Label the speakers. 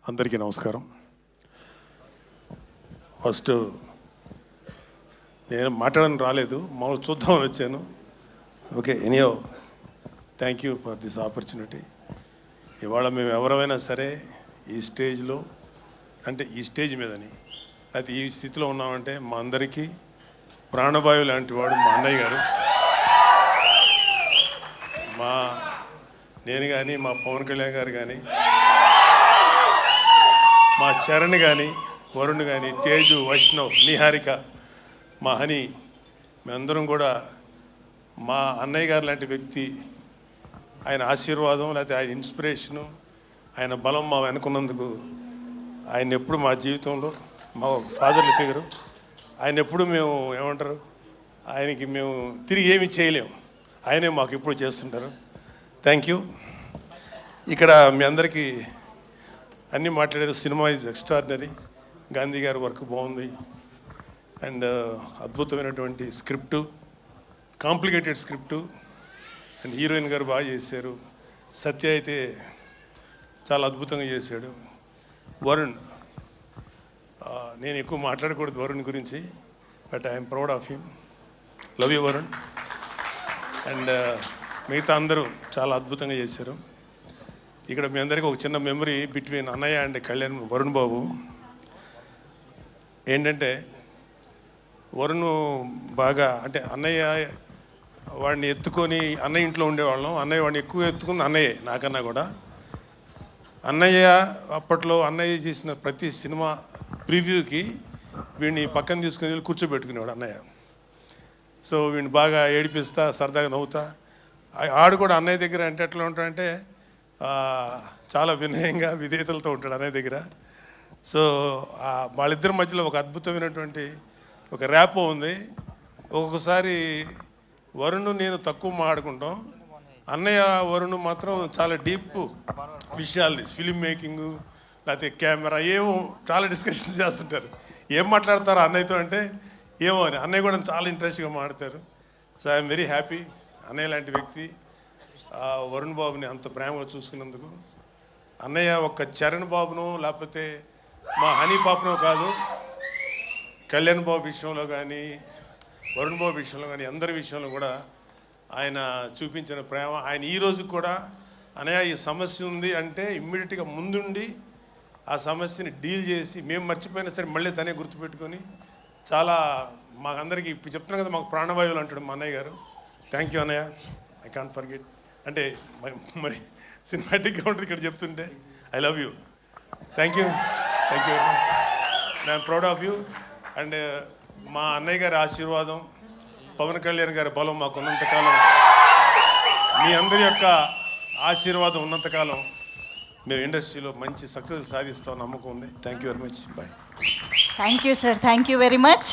Speaker 1: అందరికీ నమస్కారం. ఫస్ట్ నేను మాట్లాడని రాలేదు, మామూలు చూద్దామని వచ్చాను. Okay, anyway thank you for this opportunity. ఇవాళ మేము ఎవరైనా సరే ఈ స్టేజ్లో, అంటే ఈ స్టేజ్ మీదని అయితే ఈ స్థితిలో ఉన్నామంటే మా అందరికీ ప్రాణవాయువు లాంటి వాడు మా అన్నయ్య గారు. నేను కానీ, మా పవన్ కళ్యాణ్ గారు కానీ, మా చరణ్ కానీ, వరుణ్ కానీ, తేజు, వైష్ణవ్, నిహారిక, మా హనీ, మేమందరం కూడా మా అన్నయ్య గారు లాంటి వ్యక్తి, ఆయన ఆశీర్వాదం లేకపోతే ఆయన ఇన్స్పిరేషను, ఆయన బలం మా వెనుకున్నందుకు ఆయన ఎప్పుడు మా జీవితంలో మా ఫాదర్లీ ఫిగరు. ఆయన ఎప్పుడు మేము ఏమంటారు, ఆయనకి మేము తిరిగి ఏమి చేయలేము, ఆయనే మాకు ఎప్పుడు చేస్తుంటారు. Thank you. ఇక్కడ మీ అందరికీ అన్నీ మాట్లాడారు. Cinema is extraordinary. గాంధీ గారి వర్క్ బాగుంది అండ్ అద్భుతమైనటువంటి script, complicated script and heroine గారు బాగా చేశారు. సత్య అయితే చాలా అద్భుతంగా చేశాడు. వరుణ్, నేను ఎక్కువ మాట్లాడకూడదు వరుణ్ గురించి, but I'm proud of him. Love you Varun. And మిగతా అందరూ చాలా అద్భుతంగా చేశారు. ఇక్కడ మీ అందరికీ ఒక చిన్న మెమరీ బిట్వీన్ అన్నయ్య అండ్ కళ్యాణ్, వరుణ్ బాబు. ఏంటంటే వరుణ్ బాగా, అంటే అన్నయ్య వాడిని ఎత్తుకొని, అన్నయ్య ఇంట్లో ఉండేవాళ్ళం, అన్నయ్య వాడిని ఎక్కువ ఎత్తుకుంది అన్నయ్య నాకన్నా కూడా. అన్నయ్య అప్పట్లో అన్నయ్య చేసిన ప్రతి సినిమా ప్రివ్యూకి వీడిని పక్కన తీసుకుని వెళ్ళి కూర్చోబెట్టుకునేవాడు అన్నయ్య. సో వీడిని బాగా ఏడిపిస్తా, సరదాగా నవ్వుతా. ఆడు కూడా అన్నయ్య దగ్గర అంటే ఎట్లా ఉంటాడంటే చాలా వినయంగా, విధేయతలతో ఉంటాడు అన్నయ్య దగ్గర. సో వాళ్ళిద్దరి మధ్యలో ఒక అద్భుతమైనటువంటి ఒక ర్యాపో ఉంది. ఒక్కొక్కసారి వరుణ్ నేను తక్కువ మాట్లాడుకుంటాం, అన్నయ్య వరుణ్ మాత్రం చాలా డీప్ విషయాలు, ఫిలిం మేకింగ్ లేకపోతే కెమెరా, ఏమో చాలా డిస్కషన్స్ చేస్తుంటారు. ఏం మాట్లాడతారు అన్నయ్యతో అంటే ఏమో అని. అన్నయ్య కూడా చాలా ఇంట్రెస్ట్గా మాట్లాడతారు. సో ఐఎమ్ వెరీ హ్యాపీ అన్నయ్య లాంటి వ్యక్తి వరుణ్ బాబుని అంత ప్రేమగా చూసుకున్నందుకు. అన్నయ్య ఒక్క చరణ్ బాబునో లేకపోతే మా హనీ బాబునో కాదు, కళ్యాణ్ బాబు విషయంలో కానీ, వరుణ్ బాబు విషయంలో కానీ, అందరి విషయంలో కూడా ఆయన చూపించిన ప్రేమ. ఆయన ఈ రోజు కూడా అన్నయ్య ఈ సమస్య ఉంది అంటే ఇమ్మీడియట్గా ముందుండి ఆ సమస్యని డీల్ చేసి, మేము మర్చిపోయినా సరే మళ్ళీ తనే గుర్తుపెట్టుకొని చాలా మాకందరికీ ఇప్పుడు చెప్తున్నాను కదా, మాకు ప్రాణవాయువులు అంటాడు మా అన్నయ్య గారు. థ్యాంక్ యూ అన్నయ్య, ఐ కాంట్ ఫర్గెట్. అంటే మరి సినిమాటిక్గా ఉంటుంది ఇక్కడ చెప్తుంటే. I love you. Thank you very much. I'm proud of you. And మా అన్నయ్య గారి ఆశీర్వాదం, పవన్ కళ్యాణ్ గారి బలం మాకు ఉన్నంతకాలం, మీ అందరి యొక్క ఆశీర్వాదం ఉన్నంతకాలం మేము ఇండస్ట్రీలో మంచి సక్సెస్ సాధిస్తాం నమ్మకం ఉంది. Thank you very much. Bye.
Speaker 2: Thank you sir, thank you very much.